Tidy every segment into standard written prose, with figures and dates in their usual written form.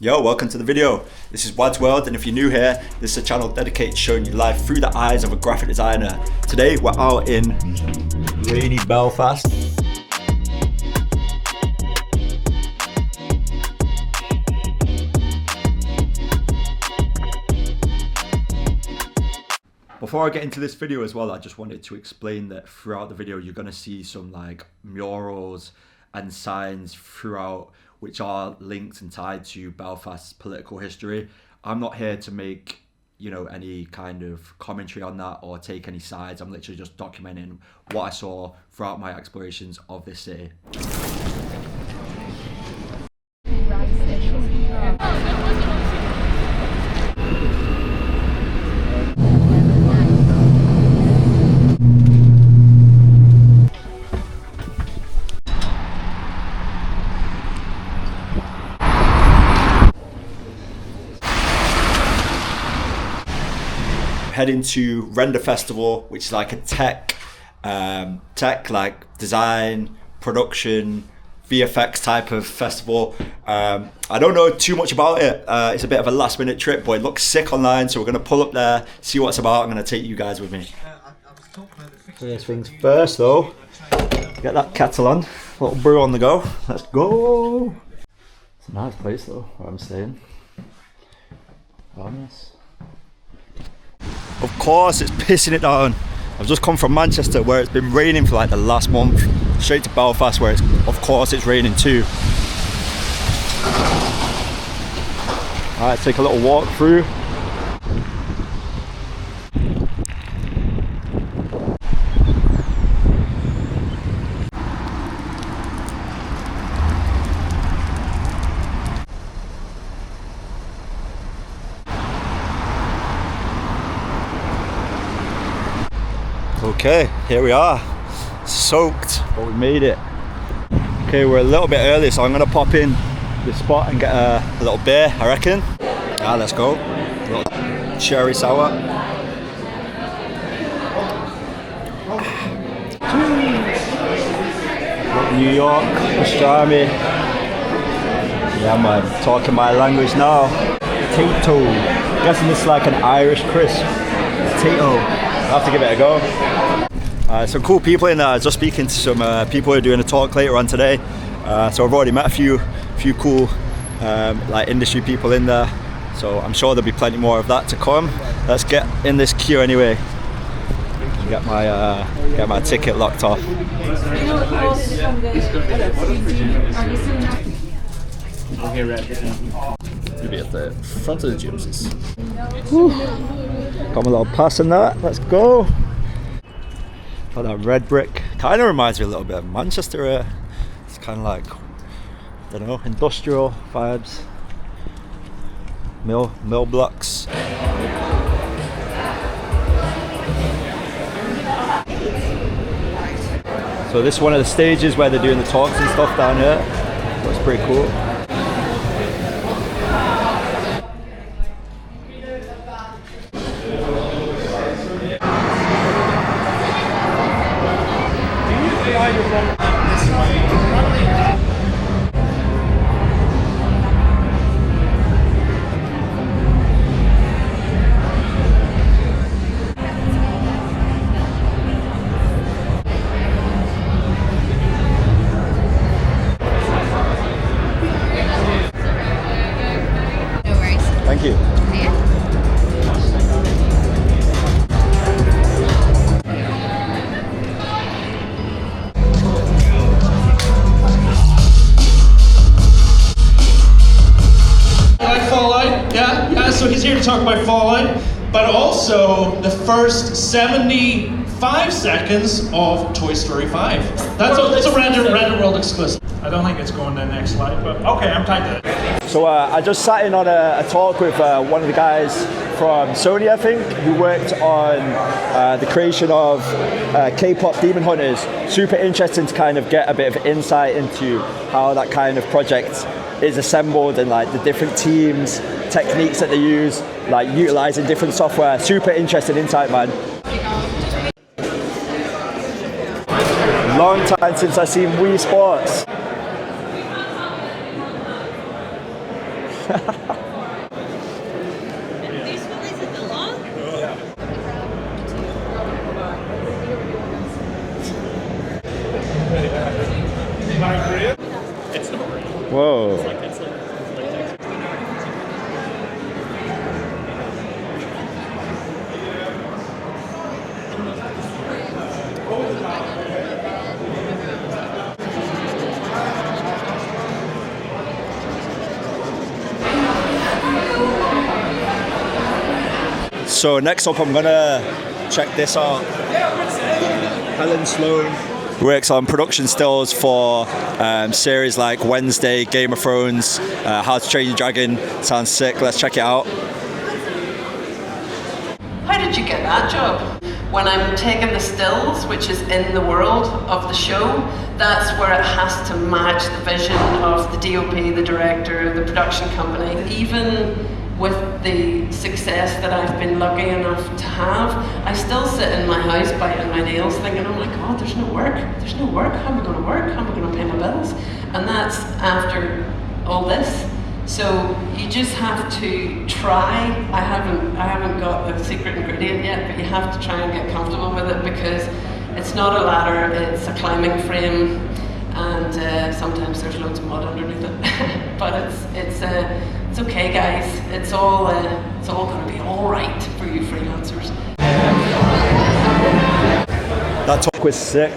Yo, welcome to the video. This is WADZ WORLD, and if you're new here, this is a channel dedicated to showing you life through the eyes of a graphic designer. Today, we're out in rainy Belfast. Before I get into this video as well, I just wanted to explain that throughout the video, you're gonna see some like murals and signs throughout, which are linked and tied to Belfast's political history. I'm not here to make, any kind of commentary on that or take any sides. I'm literally just documenting what I saw throughout my explorations of this city. Heading to Render Festival, which is like a tech like design, production, VFX type of festival. I don't know too much about it. It's a bit of a last minute trip, but it looks sick online, so we're gonna pull up there, see what it's about. I'm gonna take you guys with me. First things first though, get that kettle on, little brew on the go. Let's go. It's a nice place though, where I'm staying. Honest. Of course it's pissing it down. I've just come from Manchester where it's been raining for like the last month, straight to Belfast where of course it's raining too. Alright, take a little walk through. Okay, here we are, soaked, but we made it. Okay, we're a little bit early, so I'm gonna pop in the spot and get a little beer, I reckon. Ah, let's go. A little cherry sour. New York, pastrami. Yeah man, talking my language now. Potato. Guessing this is like an Irish crisp. Potato. I'll have to give it a go. Some cool people in there. I was just speaking to some people who are doing a talk later on today. So I've already met a few cool like industry people in there. So I'm sure there'll be plenty more of that to come. Let's get in this queue anyway. Get my ticket locked off. You'll be at the front of the gyms. Got my little pass in that. Let's go. Got that red brick. Kind of reminds me a little bit of Manchester here. It's kind of like, I don't know, industrial vibes. Mill blocks. So this is one of the stages where they're doing the talks and stuff down here. Looks pretty cool. Thank you. So he's here to talk about Fallout, but also the first 75 seconds of Toy Story 5. That's a Render World exclusive. I don't think it's going to the next slide, but okay, I'm tied to it. So I just sat in on a talk with one of the guys from Sony, I think, who worked on the creation of K-pop Demon Hunters. Super interesting to kind of get a bit of insight into how that kind of project is assembled and like the different teams, techniques that they use, like utilizing different software. Super interesting insight, man. Long time since I've seen Wii Sports. This one is the long? It's not real. Whoa. So next up, I'm gonna check this out. Helen Sloan works on production stills for series like Wednesday, Game of Thrones, How to Train Your Dragon. Sounds sick. Let's check it out. How did you get that job? When I'm taking the stills, which is in the world of the show, that's where it has to match the vision of the DOP, the director, the production company. Even with the success that I've been lucky enough to have, I still sit in my house biting my nails thinking, oh my God, there's no work. There's no work. How am I going to work? How am I going to pay my bills? And that's after all this. So you just have to try. I haven't got the secret ingredient yet, but you have to try and get comfortable with it, because it's not a ladder, it's a climbing frame, and sometimes there's loads of mud underneath it. But it's okay, guys. It's all going to be all right for you freelancers. That talk was sick.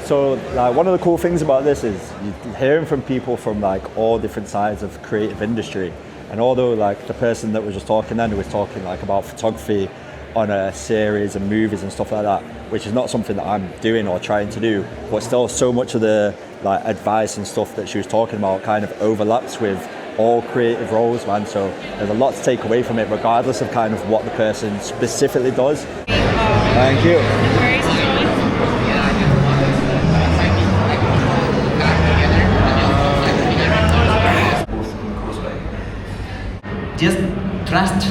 So like, one of the cool things about this is you're hearing from people from like all different sides of creative industry. And although like the person that was just talking then, who was talking like about photography on a series and movies and stuff like that, which is not something that I'm doing or trying to do, but still so much of the like advice and stuff that she was talking about kind of overlaps with all creative roles, man. So there's a lot to take away from it, regardless of kind of what the person specifically does. Thank you. Just trust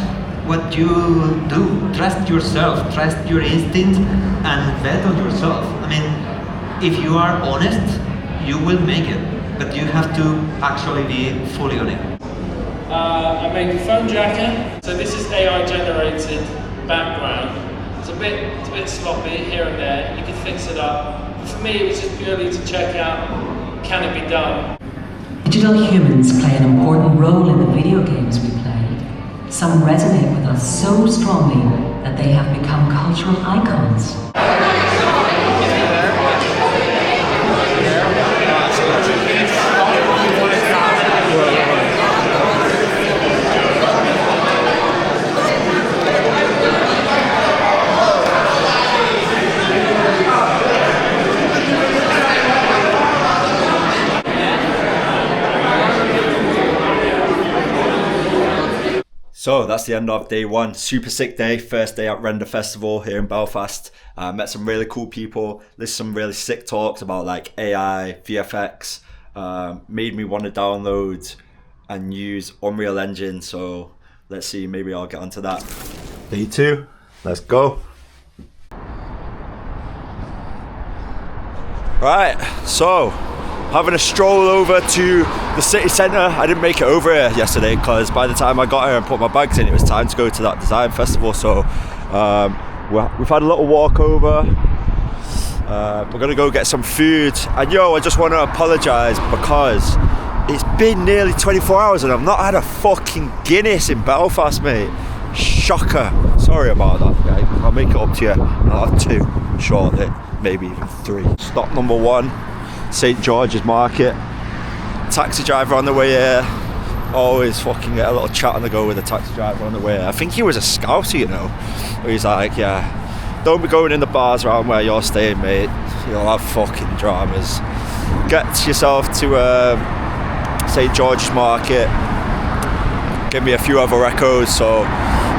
what you do, trust yourself, trust your instinct, and bet on yourself. I mean, if you are honest, you will make it, but you have to actually be fully on it. I made a phone jacket. So this is AI generated background. It's a bit sloppy here and there. You can fix it up. But for me, it was just purely to check out, can it be done? Digital humans play an important role in the video games we play. Some resonate with us so strongly that they have become cultural icons. So that's the end of day one. Super sick day, first day at Render Festival here in Belfast. Met some really cool people, listened to some really sick talks about like AI, VFX, made me want to download and use Unreal Engine. So let's see, maybe I'll get onto that. Day two, let's go. Right, so having a stroll over to the city centre. I didn't make it over here yesterday because by the time I got here and put my bags in, it was time to go to that design festival. So we've had a little walk over. We're gonna go get some food. And I just want to apologise because it's been nearly 24 hours and I've not had a fucking Guinness in Belfast, mate. Shocker. Sorry about that, guys. I'll make it up to you. I'll have 2 shortly, maybe even 3. Stop number 1. St George's Market. Taxi driver on the way here. Always fucking get a little chat on the go with the taxi driver on the way here. I think he was a scouser, where he's like, yeah, don't be going in the bars around where you're staying, mate. You'll have fucking dramas. Get yourself to St George's Market. Give me a few other recos, so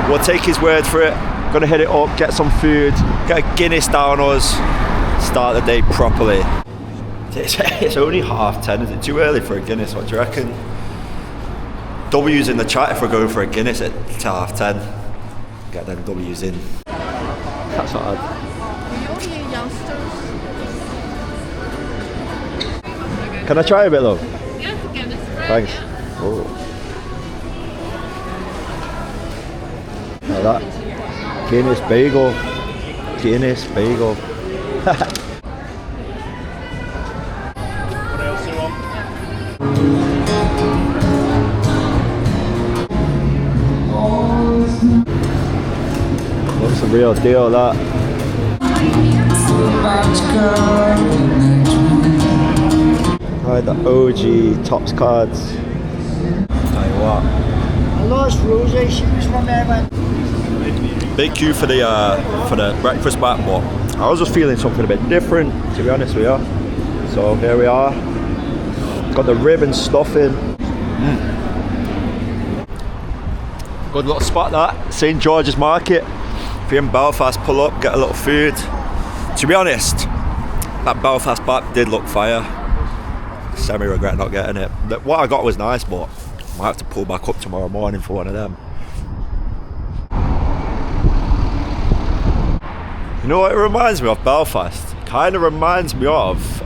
we'll take his word for it. Gonna hit it up, get some food, get a Guinness down us, start the day properly. It's only 10:30. Is it too early for a Guinness? What do you reckon? W's in the chat if we're going for a Guinness at 10:30. Get them W's in. That's not hard. Can I try a bit, love? Yeah, Guinness. Thanks. Yeah. Oh. that. Guinness bagel. Guinness bagel. What else do you want? Looks a real deal, that. Right, the OG Topps cards. Tell you what. I lost Rosie, she was from Evan. Big queue for the breakfast back, but I was just feeling something a bit different, to be honest with you. So here we are. Got the rib and stuffing. Good little spot, that. St. George's Market. If you're in Belfast, pull up, get a little food. To be honest, that Belfast back did look fire. Semi-regret not getting it. What I got was nice, but I might have to pull back up tomorrow morning for one of them. You know what it reminds me of, Belfast? Kind of reminds me of,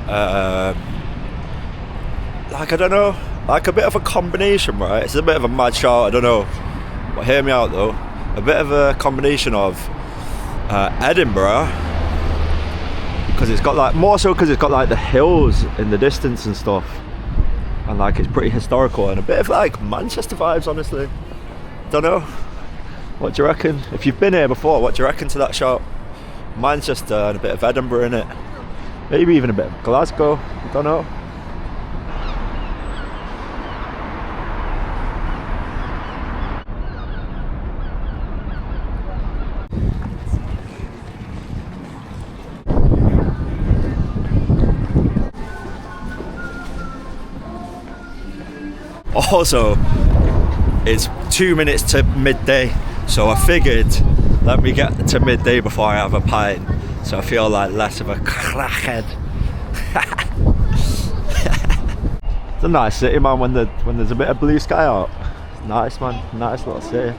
like, I don't know, like a bit of a combination, right? It's a bit of a mad shout, I don't know. But hear me out though. A bit of a combination of Edinburgh, because it's got like, more so because it's got like the hills in the distance and stuff. And like it's pretty historical and a bit of like Manchester vibes, honestly. Don't know. What do you reckon? If you've been here before, what do you reckon to that shout? Manchester and a bit of Edinburgh in it. Maybe even a bit of Glasgow. I don't know. Also, it's 2 minutes to midday, so I figured let me get to midday before I have a pint, so I feel like less of a crackhead. It's a nice city, man, when there's a bit of blue sky out. It's nice, man. Nice little city.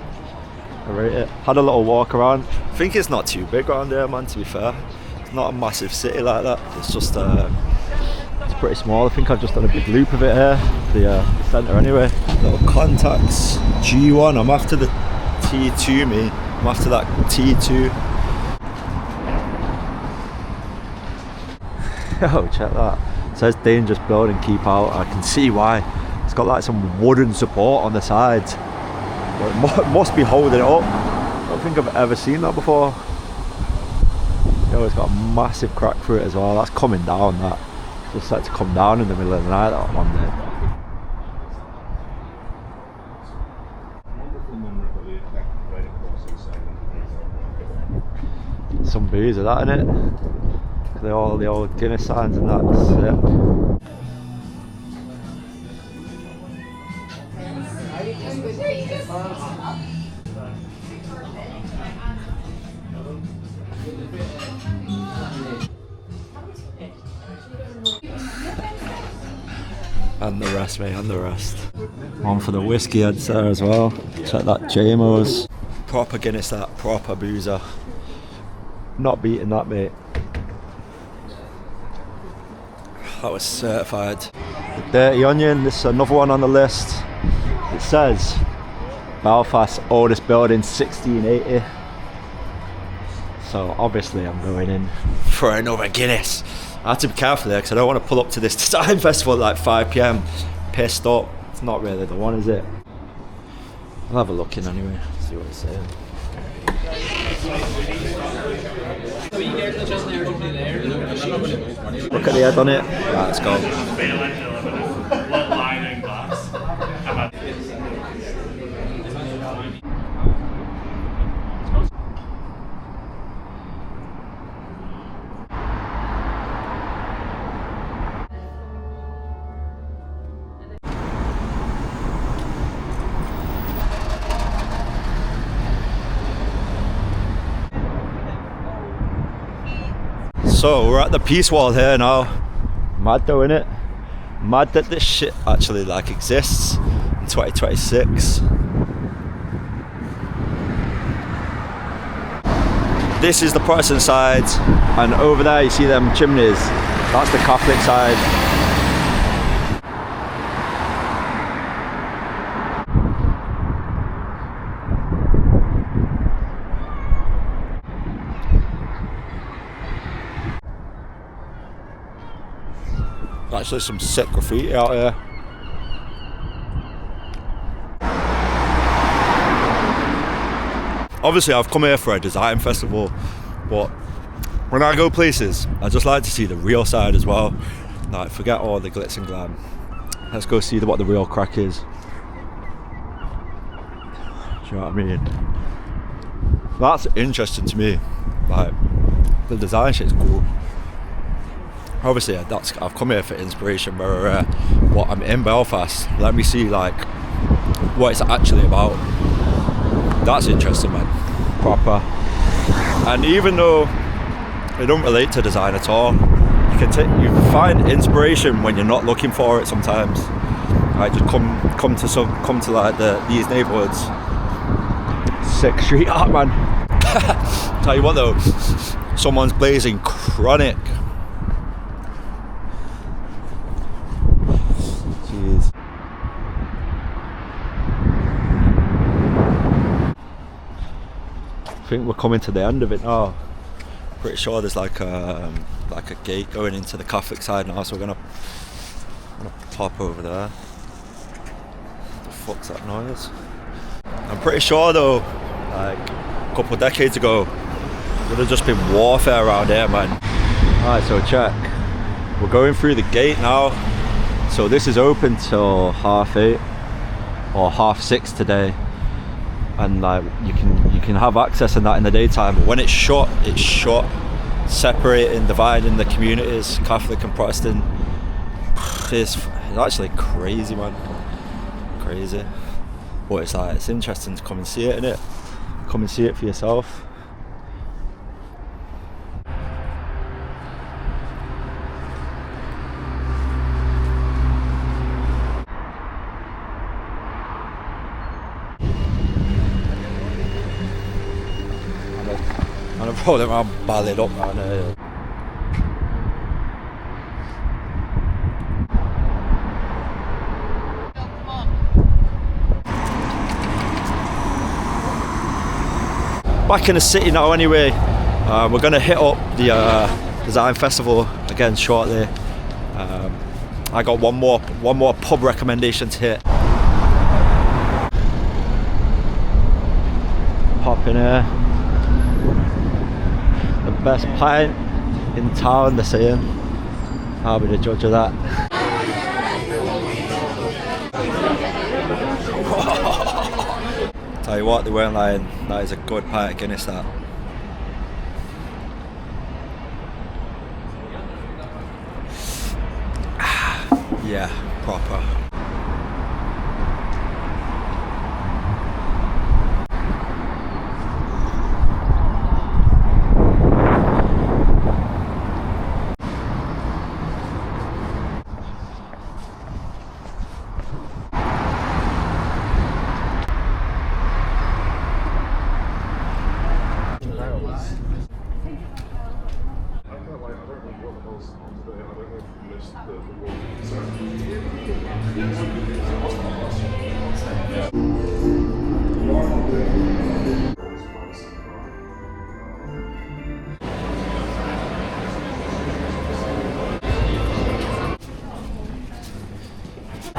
I rate it. Had a little walk around. I think it's not too big around here, man, to be fair. It's not a massive city like that. It's just it's pretty small. I think I've just done a big loop of it here, the centre anyway. Little contacts, G1, I'm after the T2, me. I'm after that T2. Oh, check that. It says dangerous building, keep out. I can see why. It's got like some wooden support on the sides. It must be holding it up. I don't think I've ever seen that before. Yo, it's got a massive crack through it as well. That's coming down, that. Just set to come down in the middle of the night that one day. Some booze of that in it. All the old Guinness signs and that's it. And the rest, mate, and the rest. One for the whiskey heads there as well. Check that JMO's. Proper Guinness, that, proper boozer. Not beating that, mate. That was certified. The Dirty Onion, this is another one on the list. It says Belfast's oldest building, 1680. So obviously I'm going in for another Guinness. I have to be careful there because I don't want to pull up to this design festival at like 5 PM pissed up. It's not really the one, is it? I'll have a look in anyway, see what it's saying. Look at the head on it. Right, let's go. So we're at the Peace Wall here now. Mad though, innit? Mad that this shit actually like exists in 2026. This is the Protestant side, and over there you see them chimneys. That's the Catholic side. Actually some sick graffiti out here. Obviously I've come here for a design festival, but when I go places, I just like to see the real side as well. Like, forget all the glitz and glam. Let's go see what the real crack is. Do you know what I mean? That's interesting to me. Like, the design shit's cool. Obviously, I've come here for inspiration, but I'm in Belfast. Let me see like what it's actually about. That's interesting, man. Proper. And even though it don't relate to design at all, you can find inspiration when you're not looking for it sometimes. Like, just come to like these neighborhoods. Sick street art, man. Tell you what though, someone's blazing chronic. Jeez. I think we're coming to the end of it now. Pretty sure there's like a gate going into the Catholic side now, so we're gonna pop over there. What the fuck's that noise? I'm pretty sure though, like a couple of decades ago, would have just been warfare around here, man. Alright, so check. We're going through the gate now. So this is open till 8:30 or 6:30 today. And like you can have access in that in the daytime, but when it's shut, separating, dividing the communities, Catholic and Protestant. It's actually crazy, man. Crazy. But it's like, it's interesting to come and see it, innit? Come and see it for yourself. And I've brought them around ballad up around here. Back in the city now anyway. We're going to hit up the design festival again shortly. I got one more pub recommendation to hit. Pop in here. The best pint in town, they're saying. I'll be the judge of that. Tell you what, they weren't lying. That is a good pint of Guinness, that. Yeah, proper.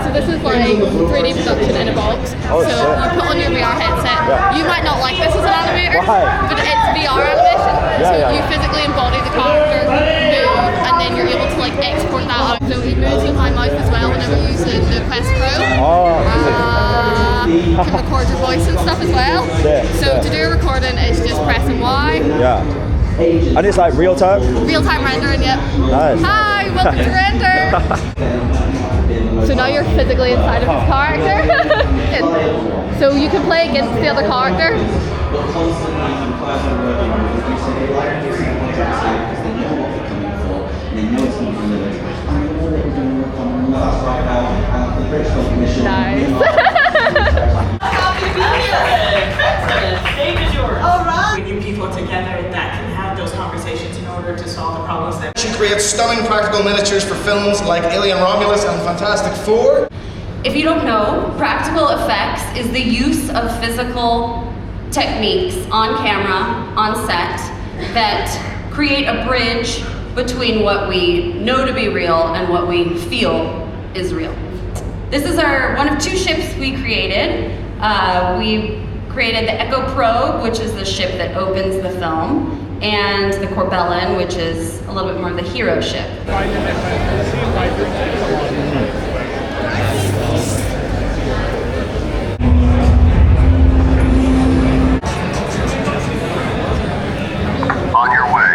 So this is like 3D production in a box. Oh, so shit. you put on your VR headset. Yeah. You might not like this as an animator, Why? but it's VR animation. So Yeah. you physically embody the character, move, and then you're able to like export that out. So it moves with my mouth as well whenever you use the Quest Pro. You can record your voice and stuff as well. Yeah, So yeah. to do a recording, it's just pressing Y. Yeah. And it's like real time? Real-time rendering, yep. Nice. Hi, welcome to render. So now you're physically inside of his character. So you can play against the other character. We need people together that can have those conversations in order to solve the problems that. She creates stunning practical miniatures for films like Alien Romulus and Fantastic Four. If you don't know, practical effects is the use of physical techniques on camera, on set, that create a bridge between what we know to be real and what we feel is real. This is one of 2 ships we created. We created the Echo Probe, which is the ship that opens the film, and the Corbellin, which is a little bit more of the hero ship. On your way.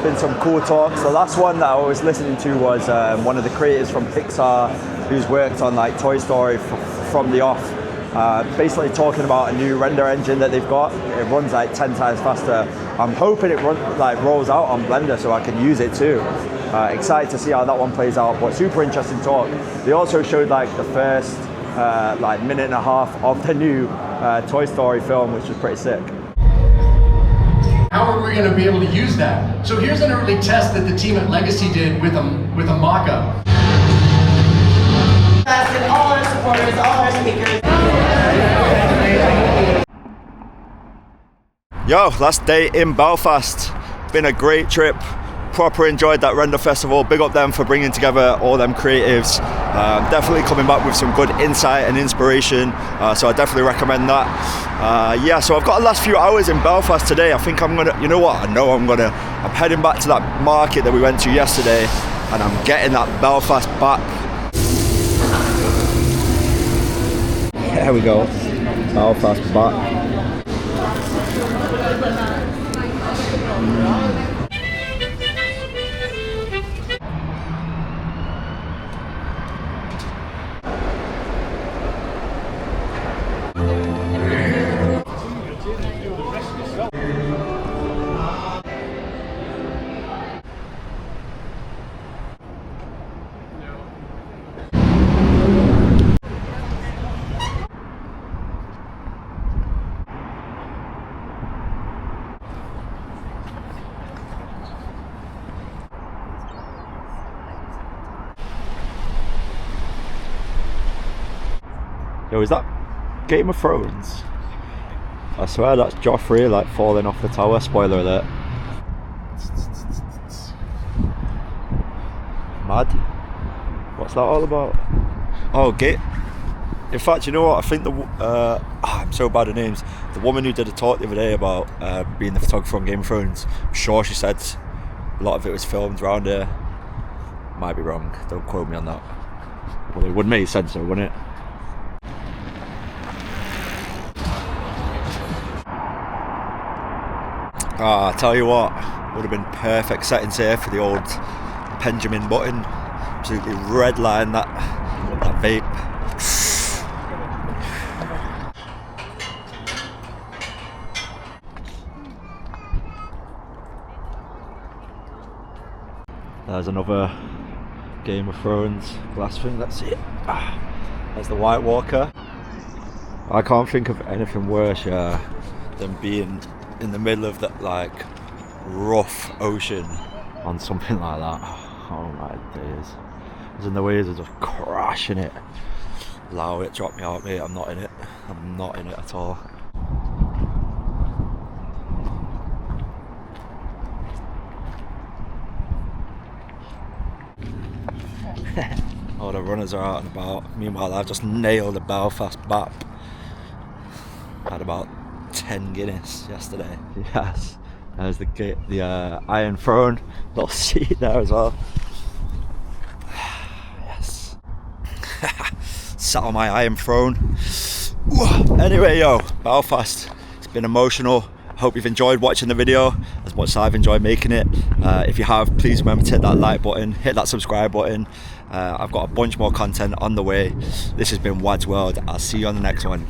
Been some cool talks. The last one that I was listening to was one of the creators from Pixar who's worked on like Toy Story from the off. Basically talking about a new render engine that they've got. It runs like 10 times faster. I'm hoping it rolls out on Blender so I can use it too. Excited to see how that one plays out, but super interesting talk. They also showed like the first like minute and a half of the new Toy Story film, which was pretty sick. How are we going to be able to use that? So here's an early test that the team at Legacy did with a mock-up. All our supporters, all our speakers. Yo, last day in Belfast. Been a great trip. Proper enjoyed that render festival. Big up them for bringing together all them creatives. Definitely coming back with some good insight and inspiration. So I definitely recommend that. Yeah, so I've got the last few hours in Belfast today. I think I'm gonna, you know what? I'm heading back to that market that we went to yesterday, and I'm getting that Belfast back. There we go. Belfast back. Yo, is that Game of Thrones? I swear that's Joffrey like falling off the tower, spoiler alert. Mad? What's that all about? Oh, in fact, you know what, I think I'm so bad at names. The woman who did a talk the other day about being the photographer on Game of Thrones, I'm sure she said a lot of it was filmed around here. Might be wrong, don't quote me on that. Well, it would make sense though, wouldn't it? I tell you what, would have been perfect settings here for the old Benjamin button. Absolutely redline that vape. There's another Game of Thrones glass thing, let's see it. There's the White Walker. I can't think of anything worse than being in the middle of that like rough ocean on something like that. Oh my days. As in the waves are just crashing it. Allow it, drop me out mate, I'm not in it. I'm not in it at all. All the runners are out and about. Meanwhile I've just nailed the Belfast BAP. Had about 10 Guinness yesterday. Yes, there's the Iron Throne, little seat there as well. Yes. Sat on my Iron Throne. Anyway, yo, Belfast. It's been emotional. Hope you've enjoyed watching the video as much as I've enjoyed making it. If you have, please remember to hit that like button, hit that subscribe button. I've got a bunch more content on the way. This has been WADZ World. I'll see you on the next one.